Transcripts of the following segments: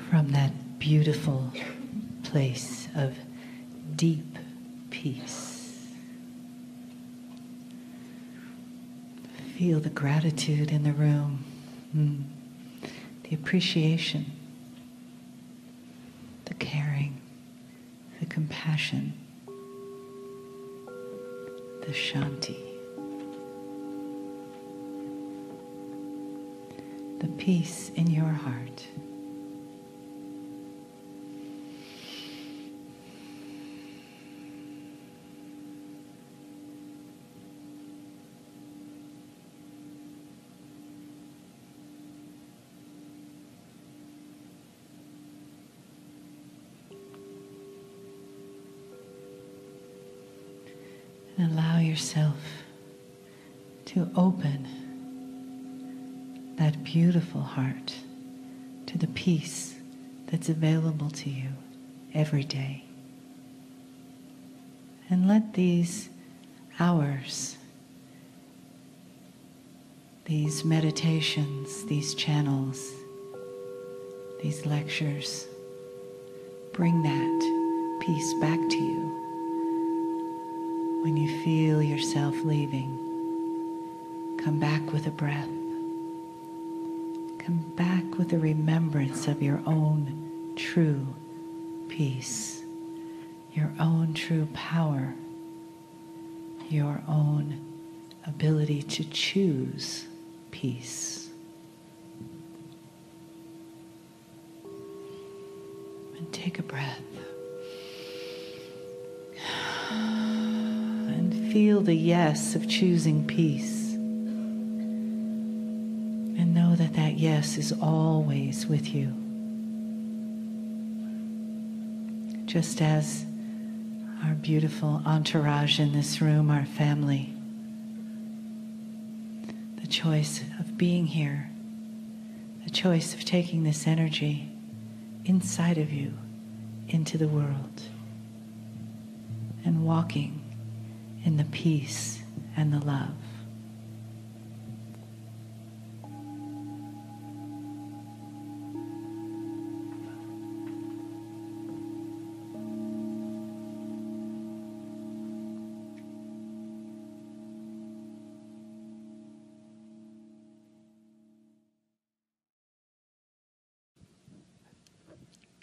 from that beautiful place of deep peace. Feel the gratitude in the room, the appreciation, the caring, the compassion, the shanti, the peace in your heart. And allow yourself to open that beautiful heart to the peace that's available to you every day. And let these hours, these meditations, these channels, these lectures, bring that peace back to you. When you feel yourself leaving, come back with a breath. Come back with a remembrance of your own true peace, your own true power, your own ability to choose peace. And take a breath. Feel the yes of choosing peace. And know that that yes is always with you. Just as our beautiful entourage in this room, our family, the choice of being here, the choice of taking this energy inside of you into the world and walking in the peace and the love.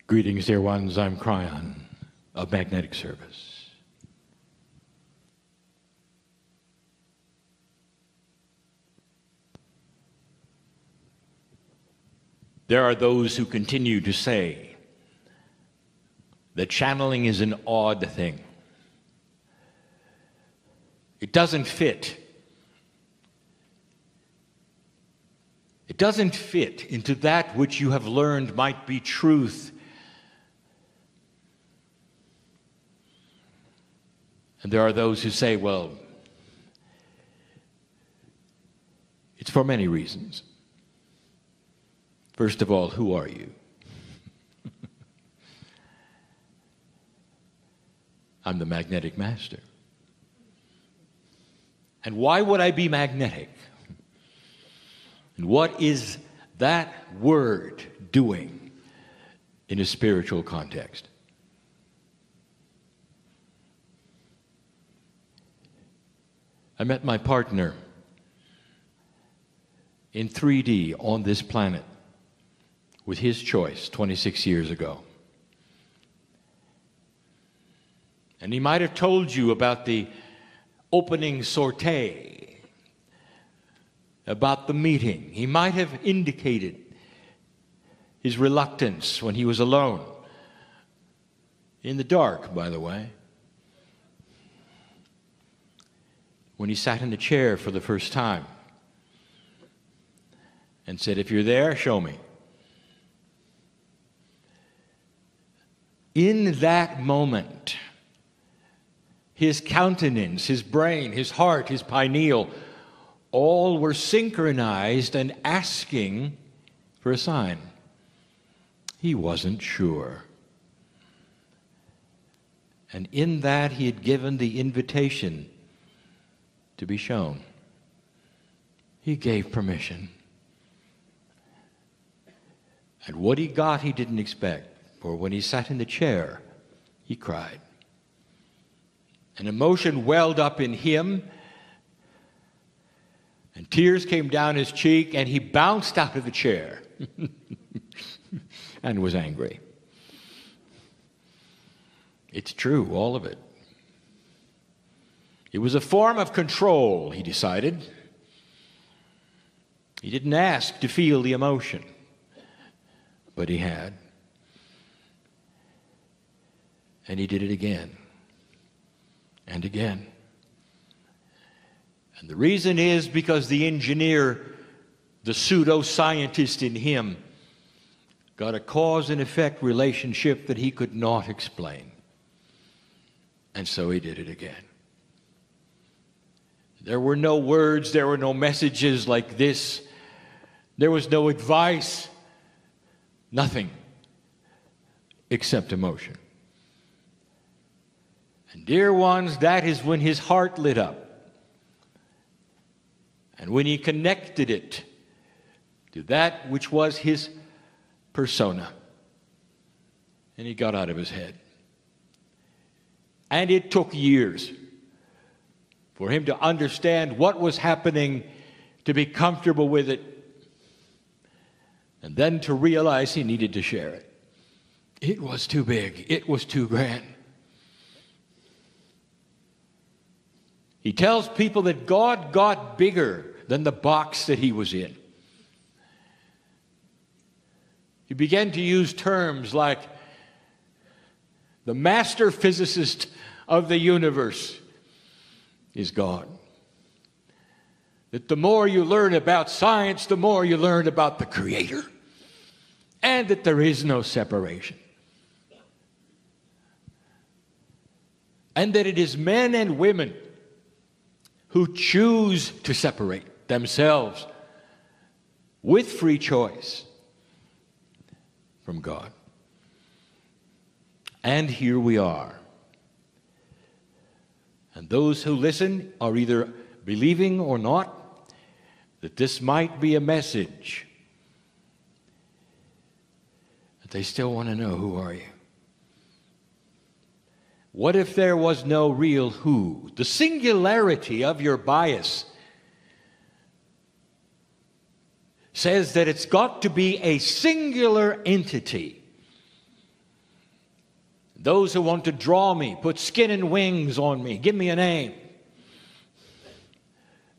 Greetings, dear ones. I'm Kryon of Magnetic Service. There are those who continue to say that channeling is an odd thing. It doesn't fit. It doesn't fit into that which you have learned might be truth. And there are those who say, well, it's for many reasons. First of all, who are you? I'm the magnetic master. And why would I be magnetic? And what is that word doing in a spiritual context? I met my partner in 3D on this planet with his choice 26 years ago. And he might have told you about the opening sortie, about the meeting. He might have indicated his reluctance when he was alone, in the dark, by the way, when he sat in a chair for the first time and said, if you're there, show me. In that moment, his countenance, his brain, his heart, his pineal, all were synchronized and asking for a sign. He wasn't sure. And in that, he had given the invitation to be shown. He gave permission. And what he got, he didn't expect. For when he sat in the chair, he cried. An emotion welled up in him, and tears came down his cheek, and he bounced out of the chair and was angry. It's true, all of it. It was a form of control, he decided. He didn't ask to feel the emotion, but he had. And he did it again and again. And the reason is because the engineer, the pseudo-scientist in him, got a cause and effect relationship that he could not explain. And so he did it again. There were no words, there were no messages like this. There was no advice, nothing except emotion. And dear ones, that is when his heart lit up. And when he connected it to that which was his persona. And he got out of his head. And it took years for him to understand what was happening, to be comfortable with it, and then to realize he needed to share it. It was too big. It was too grand. He tells people that God got bigger than the box that he was in. He began to use terms like the master physicist of the universe is God. That the more you learn about science, the more you learn about the Creator. And that there is no separation. And that it is men and women who choose to separate themselves with free choice from God. And here we are. And those who listen are either believing or not that this might be a message. But they still want to know, who are you? What if there was no real who? The singularity of your bias says that it's got to be a singular entity. Those who want to draw me, put skin and wings on me, give me a name.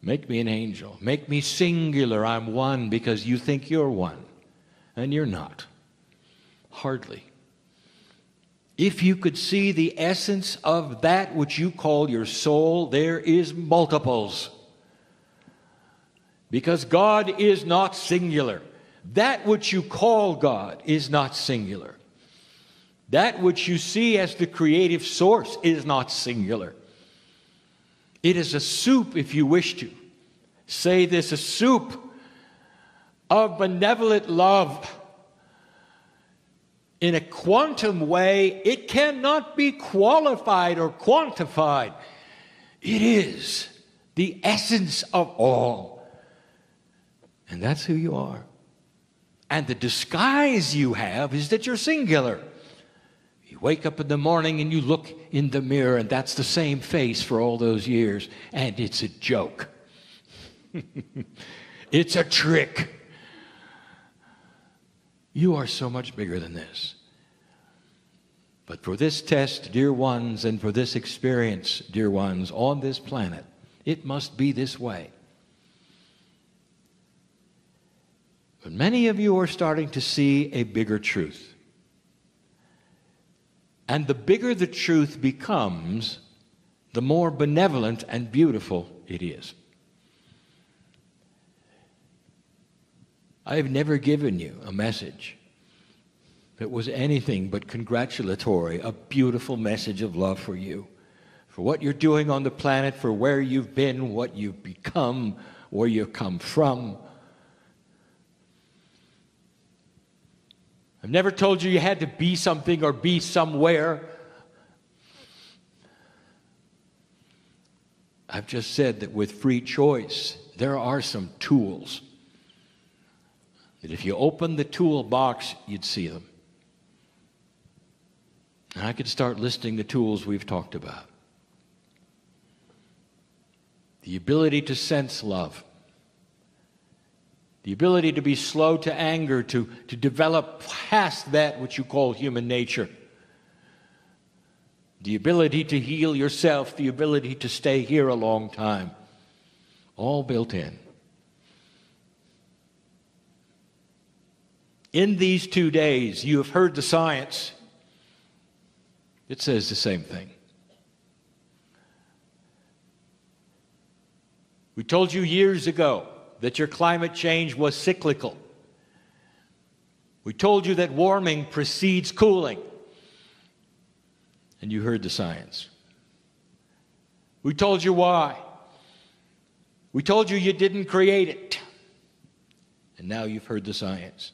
Make me an angel. Make me singular. I'm one because you think you're one. And you're not. Hardly. If you could see the essence of that which you call your soul, there is multiples. Because God is not singular. That which you call God is not singular. That which you see as the creative source is not singular. It is a soup, if you wish to say this, a soup of benevolent love. In a quantum way, it cannot be qualified or quantified. It is the essence of all. And that's who you are. And the disguise you have is that you're singular. You wake up in the morning and you look in the mirror, and that's the same face for all those years. And it's a joke. It's a trick. You are so much bigger than this. But for this test, dear ones, and for this experience, dear ones, on this planet, it must be this way. But many of you are starting to see a bigger truth. And the bigger the truth becomes, the more benevolent and beautiful it is. I have never given you a message that was anything but congratulatory, a beautiful message of love for you, for what you're doing on the planet, for where you've been, what you've become, where you've come from. I've never told you you had to be something or be somewhere. I've just said that with free choice, there are some tools that if you open the toolbox, you'd see them. And I could start listing the tools we've talked about. The ability to sense love. The ability to be slow to anger, to develop past that which you call human nature. The ability to heal yourself, the ability to stay here a long time. All built in. In these 2 days, you have heard the science. It says the same thing. We told you years ago that your climate change was cyclical. We told you that warming precedes cooling. And you heard the science. We told you why. We told you you didn't create it. And now you've heard the science.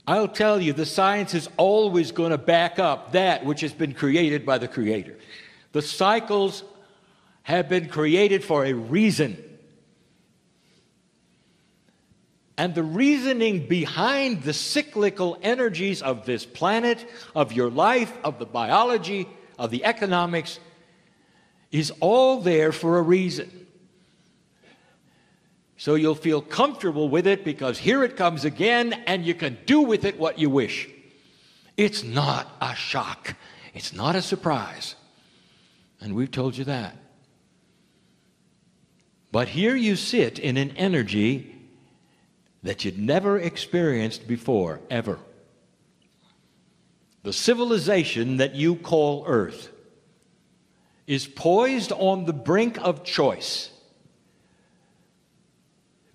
I'll tell you, the science is always going to back up that which has been created by the Creator. The cycles have been created for a reason. And the reasoning behind the cyclical energies of this planet, of your life, of the biology, of the economics, is all there for a reason. So you'll feel comfortable with it because here it comes again and you can do with it what you wish. It's not a shock. It's not a surprise. And we've told you that. But here you sit in an energy that you'd never experienced before, ever. The civilization that you call Earth is poised on the brink of choice.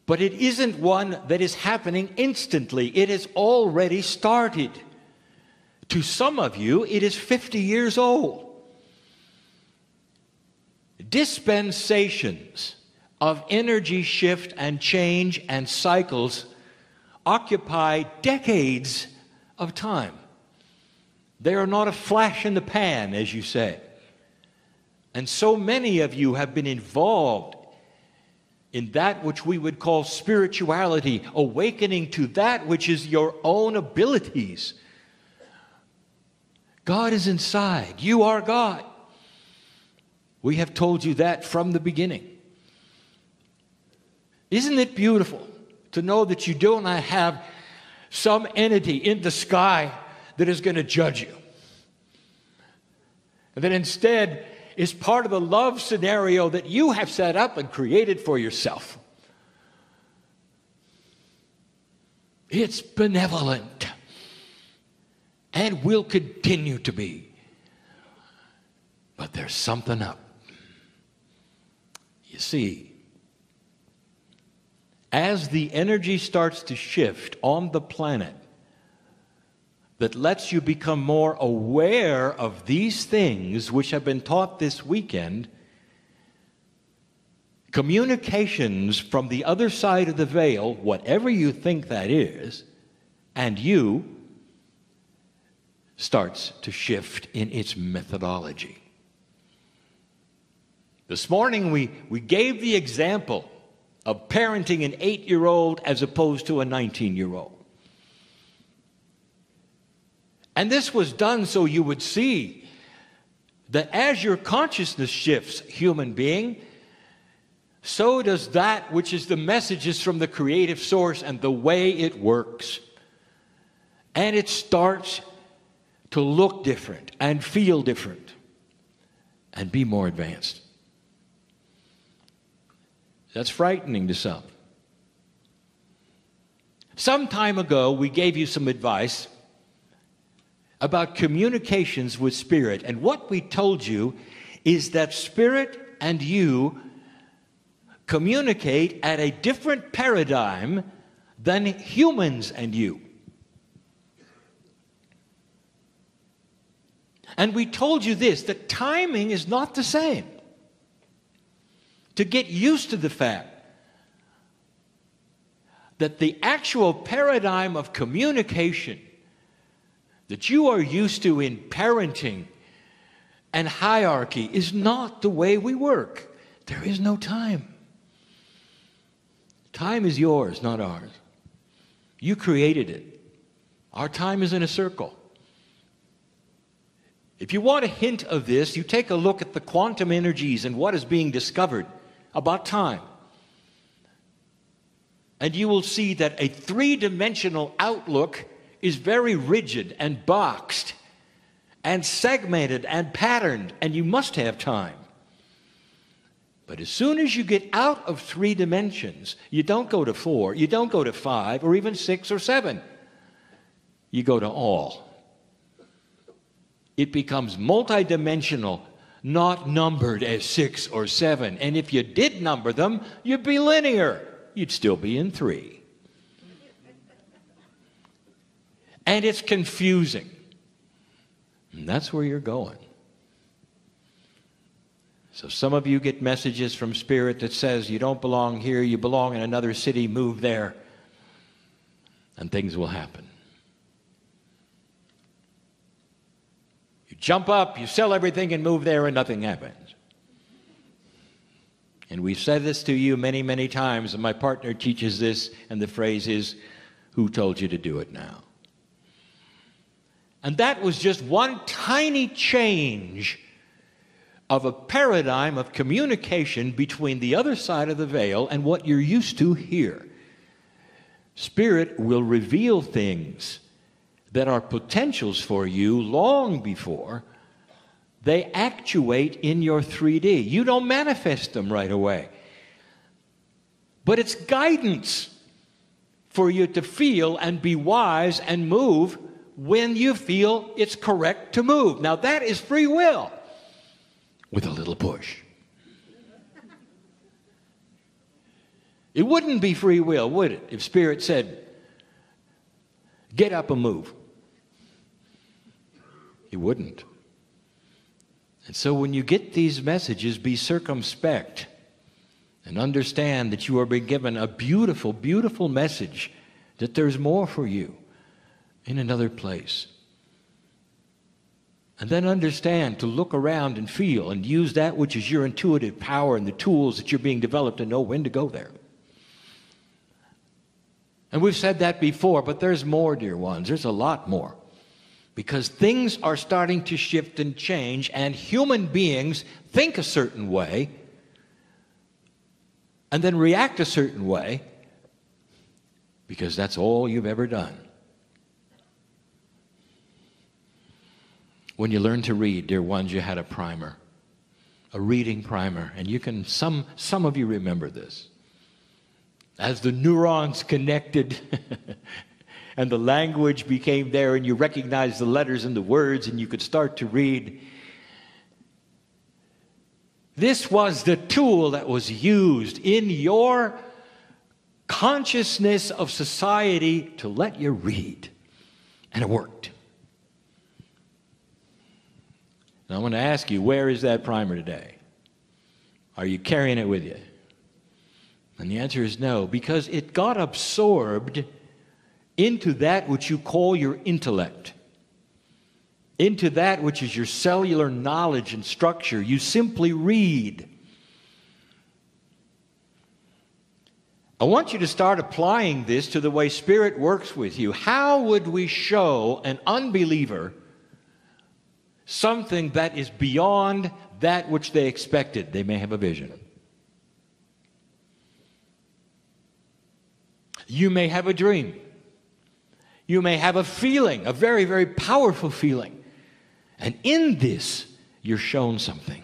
But it isn't one that is happening instantly. It has already started. To some of you, it is 50 years old. Dispensations of energy shift and change and cycles occupy decades of time. They are not a flash in the pan, as you say. And so many of you have been involved in that which we would call spirituality, awakening to that which is your own abilities. God is inside. You are God. We have told you that from the beginning. Isn't it beautiful to know that you do not have some entity in the sky that is going to judge you? And that instead is part of the love scenario that you have set up and created for yourself. It's benevolent and will continue to be. But there's something up. You see, as the energy starts to shift on the planet that lets you become more aware of these things which have been taught this weekend, communications from the other side of the veil, whatever you think that is, and you, starts to shift in its methodology. This morning we gave the example of parenting an 8-year-old as opposed to a 19-year-old. And this was done so you would see that as your consciousness shifts, human being, so does that which is the messages from the creative source and the way it works. And it starts to look different and feel different and be more advanced. That's frightening to some. Some time ago, we gave you some advice about communications with Spirit. And what we told you is that Spirit and you communicate at a different paradigm than humans and you. And we told you this, that timing is not the same. To get used to the fact that the actual paradigm of communication that you are used to in parenting and hierarchy is not the way we work. There is no time. Time is yours, not ours. You created it. Our time is in a circle. If you want a hint of this, you take a look at the quantum energies and what is being discovered about time. And you will see that a three-dimensional outlook is very rigid and boxed and segmented and patterned, and you must have time. But as soon as you get out of 3 dimensions, you don't go to 4, you don't go to 5, or even 6 or 7. You go to all. It becomes multidimensional, not numbered as 6 or 7. And if you did number them, you'd be linear. You'd still be in 3. And it's confusing. And that's where you're going. So some of you get messages from Spirit that says you don't belong here, you belong in another city, move there, and things will happen. You jump up, you sell everything and move there and nothing happens. And we've said this to you many, many times, and my partner teaches this, and the phrase is, who told you to do it now? And that was just one tiny change of a paradigm of communication between the other side of the veil and what you're used to here. Spirit will reveal things that are potentials for you long before they actuate in your 3D. You don't manifest them right away. But it's guidance for you to feel and be wise and move when you feel it's correct to move. Now that is free will with a little push. It wouldn't be free will, would it, if Spirit said, get up and move? It wouldn't. And so when you get these messages, be circumspect and understand that you are being given a beautiful, beautiful message, that there's more for you in another place. And then understand to look around and feel and use that which is your intuitive power and the tools that you're being developed to know when to go there. And we've said that before, but there's more, dear ones. There's a lot more. Because things are starting to shift and change, and human beings think a certain way and then react a certain way because that's all you've ever done. When you learn to read, dear ones, you had a primer, a reading primer, and you can, some of you remember this. As the neurons connected and the language became there and you recognized the letters and the words and you could start to read. This was the tool that was used in your consciousness of society to let you read. And it worked. Now I want to ask you, where is that primer today? Are you carrying it with you? And the answer is no, because it got absorbed into that which you call your intellect, into that which is your cellular knowledge and structure. You simply read. I want you to start applying this to the way Spirit works with you. How would we show an unbeliever something that is beyond that which they expected? They may have a vision. You may have a dream. You may have a feeling, a very, very powerful feeling. And in this, you're shown something.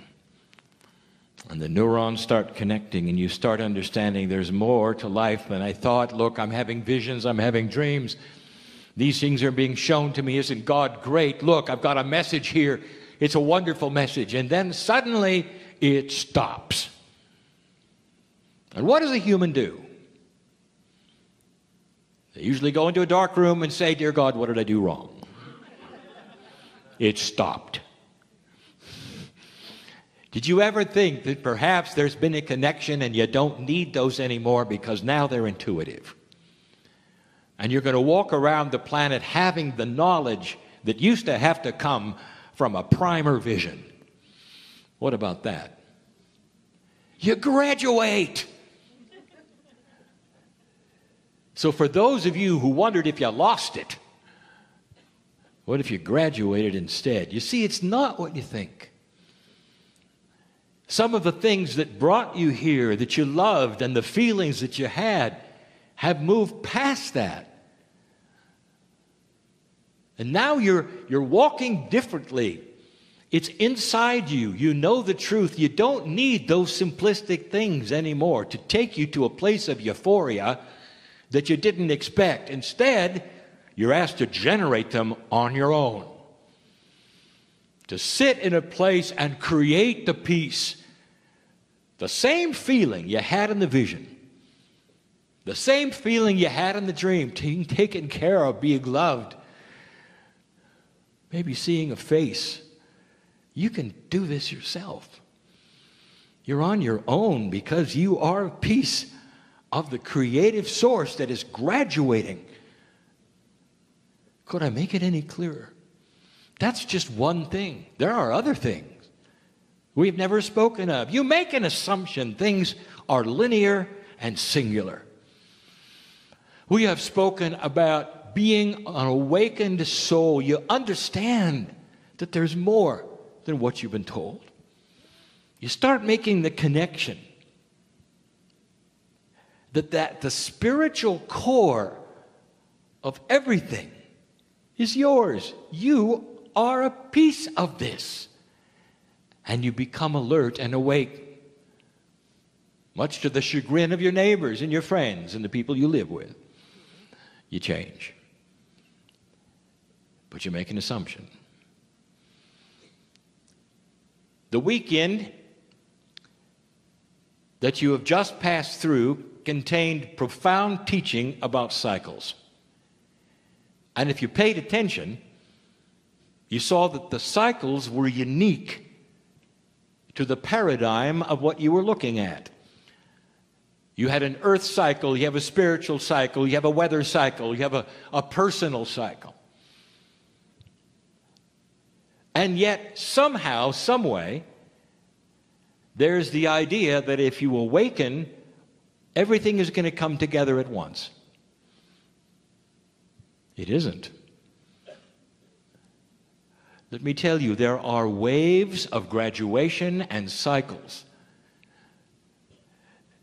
And the neurons start connecting and you start understanding there's more to life than I thought. Look, I'm having visions, I'm having dreams. These things are being shown to me. Isn't God great? Look, I've got a message here. It's a wonderful message. And then suddenly it stops. And what does a human do? They usually go into a dark room and say, dear God, what did I do wrong? It stopped. Did you ever think that perhaps there's been a connection and you don't need those anymore because now they're intuitive? And you're going to walk around the planet having the knowledge that used to have to come from a primer vision. What about that? You graduate. So for those of you who wondered if you lost it, what if you graduated instead? You see, it's not what you think. Some of the things that brought you here, that you loved, and the feelings that you had, have moved past that. And now you're walking differently. It's inside you. You know the truth. You don't need those simplistic things anymore to take you to a place of euphoria that you didn't expect. Instead, you're asked to generate them on your own. To sit in a place and create the peace. The same feeling you had in the vision. The same feeling you had in the dream. Being taken care of, being loved. Maybe seeing a face. You can do this yourself. You're on your own because you are a piece of the creative source that is graduating. Could I make it any clearer? That's just one thing. There are other things we've never spoken of. You make an assumption things are linear and singular. We have spoken about being an awakened soul. You understand that there's more than what you've been told. You start making the connection that the spiritual core of everything is yours. You are a piece of this. And you become alert and awake, much to the chagrin of your neighbors and your friends and the people you live with. You change. But you make an assumption. The weekend that you have just passed through contained profound teaching about cycles. And if you paid attention, you saw that the cycles were unique to the paradigm of what you were looking at. You had an earth cycle, you have a spiritual cycle, you have a weather cycle, you have a personal cycle. And yet, somehow, some way, there's the idea that if you awaken, everything is going to come together at once. It isn't. Let me tell you, there are waves of graduation and cycles.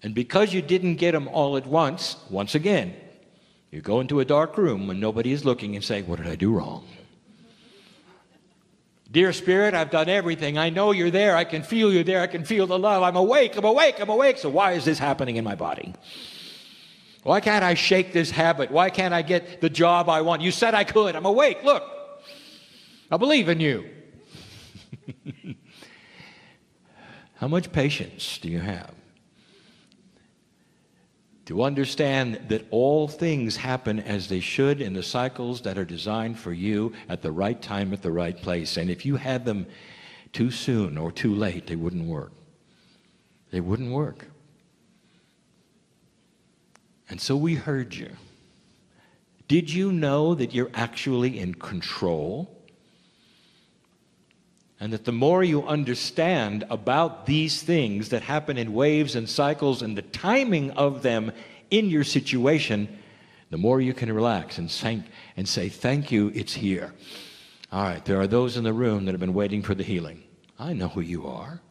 And because you didn't get them all at once again, you go into a dark room when nobody is looking and say, what did I do wrong? Dear Spirit, I've done everything. I know you're there. I can feel you there. I can feel the love. I'm awake. I'm awake. I'm awake. So why is this happening in my body? Why can't I shake this habit? Why can't I get the job I want? You said I could. I'm awake. Look, I believe in you. How much patience do you have to understand that all things happen as they should in the cycles that are designed for you at the right time, at the right place? And if you had them too soon or too late, they wouldn't work. They wouldn't work. And so we heard you. Did you know that you're actually in control? And that the more you understand about these things that happen in waves and cycles and the timing of them in your situation, the more you can relax and say, thank you, it's here. All right, there are those in the room that have been waiting for the healing. I know who you are.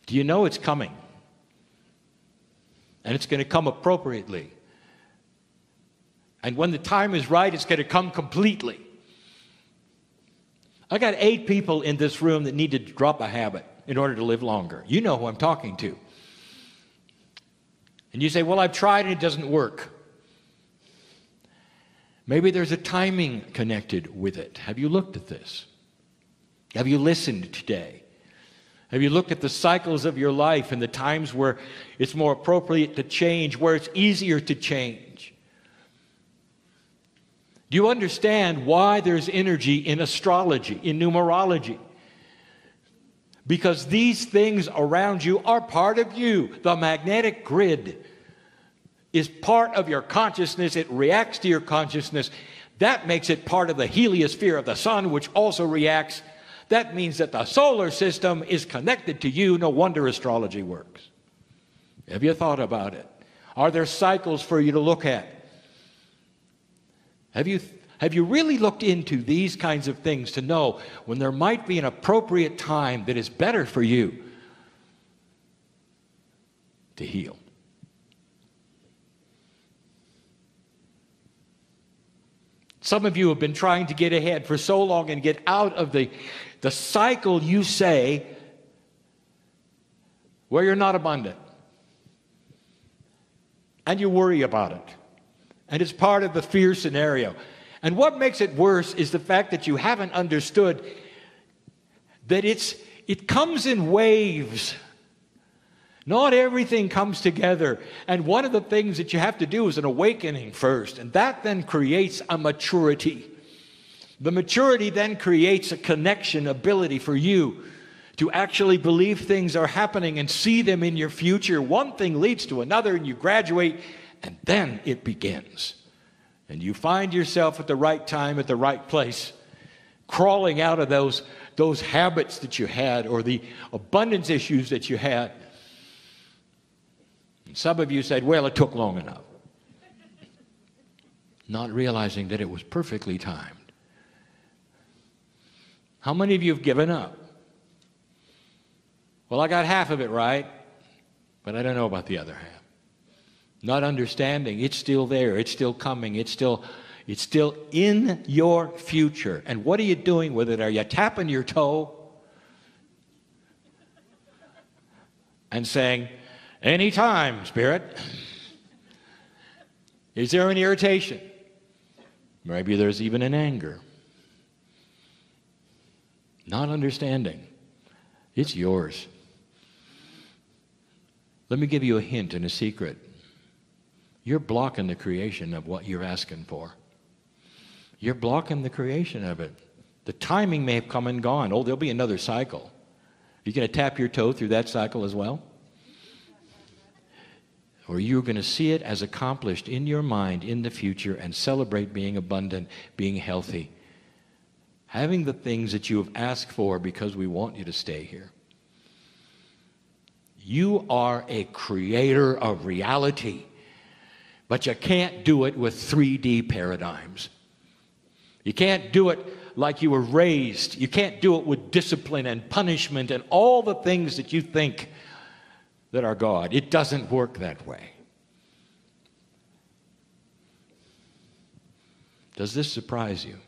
Do you know it's coming? And it's going to come appropriately. And when the time is right, it's going to come completely. I got 8 people in this room that need to drop a habit in order to live longer. You know who I'm talking to. And you say, well, I've tried and it doesn't work. Maybe there's a timing connected with it. Have you looked at this? Have you listened today? Have you looked at the cycles of your life and the times where it's more appropriate to change, where it's easier to change? Do you understand why there's energy in astrology, in numerology? Because these things around you are part of you. The magnetic grid is part of your consciousness. It reacts to your consciousness. That makes it part of the heliosphere of the sun, which also reacts. That means that the solar system is connected to you. No wonder astrology works. Have you thought about it? Are there cycles for you to look at? Have you really looked into these kinds of things to know when there might be an appropriate time that is better for you to heal? Some of you have been trying to get ahead for so long and get out of the cycle, you say, where you're not abundant. And you worry about it. And it's part of the fear scenario. And what makes it worse is the fact that you haven't understood that it comes in waves. Not everything comes together. And one of the things that you have to do is an awakening first. And that then creates a maturity. The maturity then creates a connection ability for you to actually believe things are happening and see them in your future. One thing leads to another, and you graduate, and then it begins. And you find yourself at the right time, at the right place, crawling out of those habits that you had or the abundance issues that you had. And some of you said, well, it took long enough. Not realizing that it was perfectly timed. How many of you have given up? Well, I got half of it right, but I don't know about the other half. Not understanding, it's still there, it's still coming, it's still in your future. And what are you doing with it? Are you tapping your toe and saying, anytime, Spirit? Is there an irritation? Maybe there's even an anger. Not understanding. It's yours. Let me give you a hint and a secret. You're blocking the creation of what you're asking for. You're blocking the creation of it. The timing may have come and gone. Oh, there'll be another cycle. You're going to tap your toe through that cycle as well? Or you're going to see it as accomplished in your mind in the future and celebrate being abundant, being healthy, having the things that you have asked for because we want you to stay here. You are a creator of reality, but you can't do it with 3D paradigms. You can't do it like you were raised. You can't do it with discipline and punishment and all the things that you think that are God. It doesn't work that way. Does this surprise you?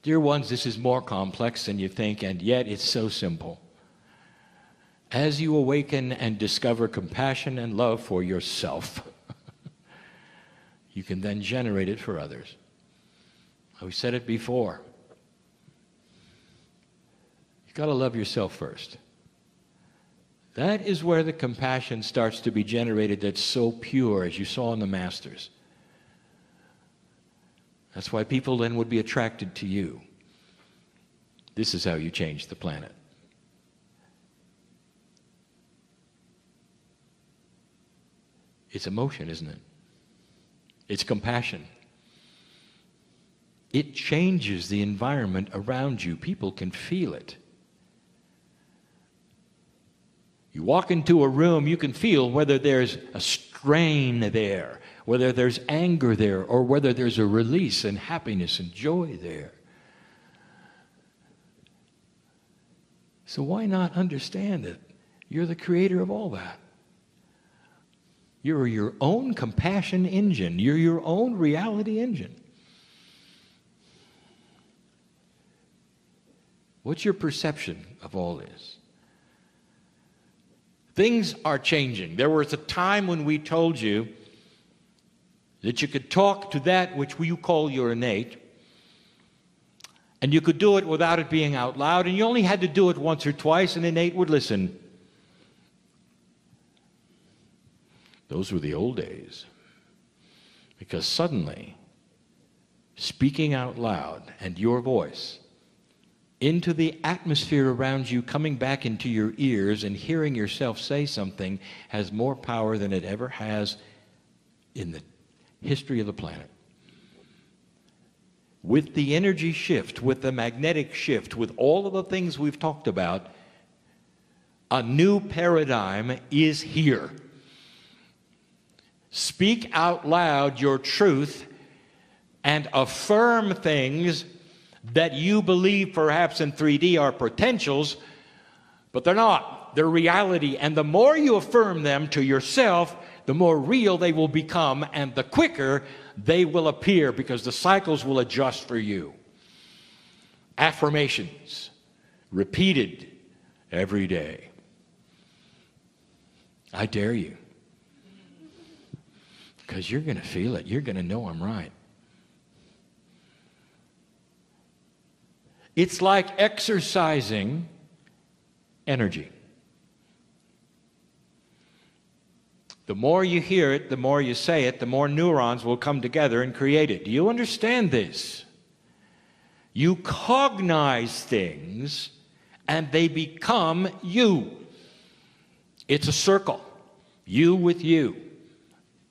Dear ones, this is more complex than you think, and yet it's so simple. As you awaken and discover compassion and love for yourself, you can then generate it for others. We said it before. You've got to love yourself first. That is where the compassion starts to be generated that's so pure, as you saw in the Masters. That's why people then would be attracted to you. This is how you change the planet. It's emotion, isn't it? It's compassion. It changes the environment around you. People can feel it. You walk into a room, you can feel whether there's a strain there, whether there's anger there, or whether there's a release and happiness and joy there. So why not understand it? You're the creator of all that. You're your own compassion engine. You're your own reality engine. What's your perception of all this? Things are changing. There was a time when we told you that you could talk to that which you call your innate, and you could do it without it being out loud, and you only had to do it once or twice, and innate would listen. Those were the old days. Because suddenly, speaking out loud and your voice into the atmosphere around you, coming back into your ears and hearing yourself say something has more power than it ever has in the history of the planet. With the energy shift, with the magnetic shift, with all of the things we've talked about, A new paradigm is here. Speak out loud your truth and affirm things that you believe perhaps in 3D are potentials, but they're not. They're reality. And the more you affirm them to yourself, the more real they will become, and the quicker they will appear, because the cycles will adjust for you. Affirmations, repeated every day. I dare you. Because you're going to feel it. You're going to know I'm right. It's like exercising energy. The more you hear it, the more you say it, the more neurons will come together and create it. Do you understand this? You cognize things and they become you. It's a circle. You with you.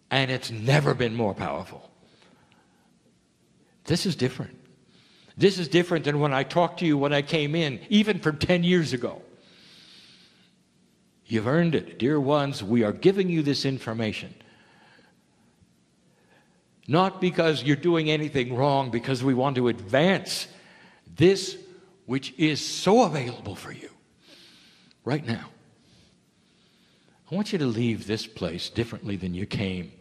And it's never been more powerful. This is different. This is different than when I talked to you when I came in, even from 10 years ago. You've earned it. Dear ones, we are giving you this information. Not because you're doing anything wrong, because we want to advance this which is so available for you right now. I want you to leave this place differently than you came.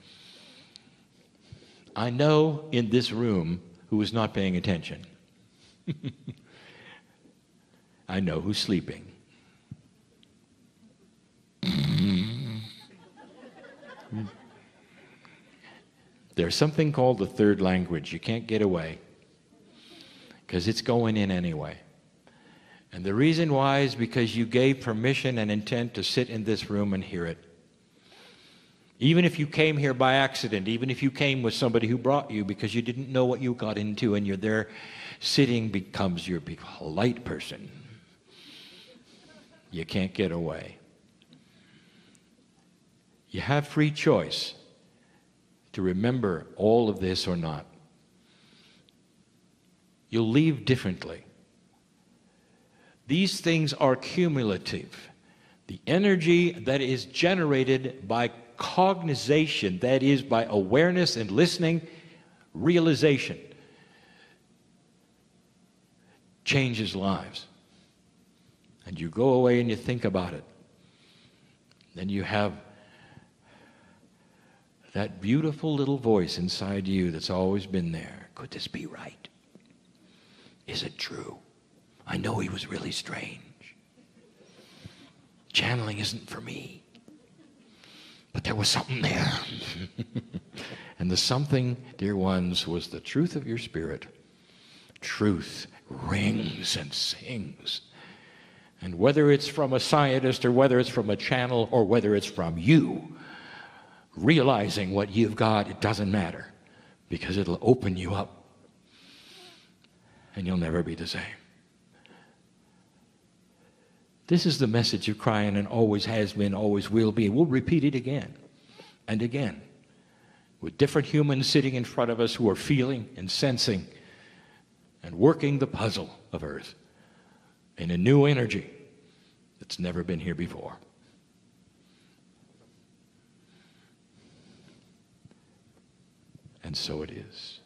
I know in this room who is not paying attention. I know who's sleeping. There's something called the third language. You can't get away because it's going in anyway. And the reason why is because you gave permission and intent to sit in this room and hear it. Even if you came here by accident, even if you came with somebody who brought you because you didn't know what you got into, and you're there sitting becomes your polite person. You can't get away. You have free choice to remember all of this or not. You'll leave differently. These things are cumulative. The energy that is generated by cognization, that is by awareness and listening, realization, changes lives. And you go away and you think about it. Then you have that beautiful little voice inside you that's always been there. Could this be right? Is it true? I know he was really strange. Channeling isn't for me. But there was something there. And the something, dear ones, was the truth of your spirit. Truth rings and sings. And whether it's from a scientist or whether it's from a channel or whether it's from you, realizing what you've got, it doesn't matter, because it'll open you up and you'll never be the same. This is the message of Kryon, and always has been, always will be. We'll repeat it again and again with different humans sitting in front of us who are feeling and sensing and working the puzzle of Earth in a new energy that's never been here before. And so it is.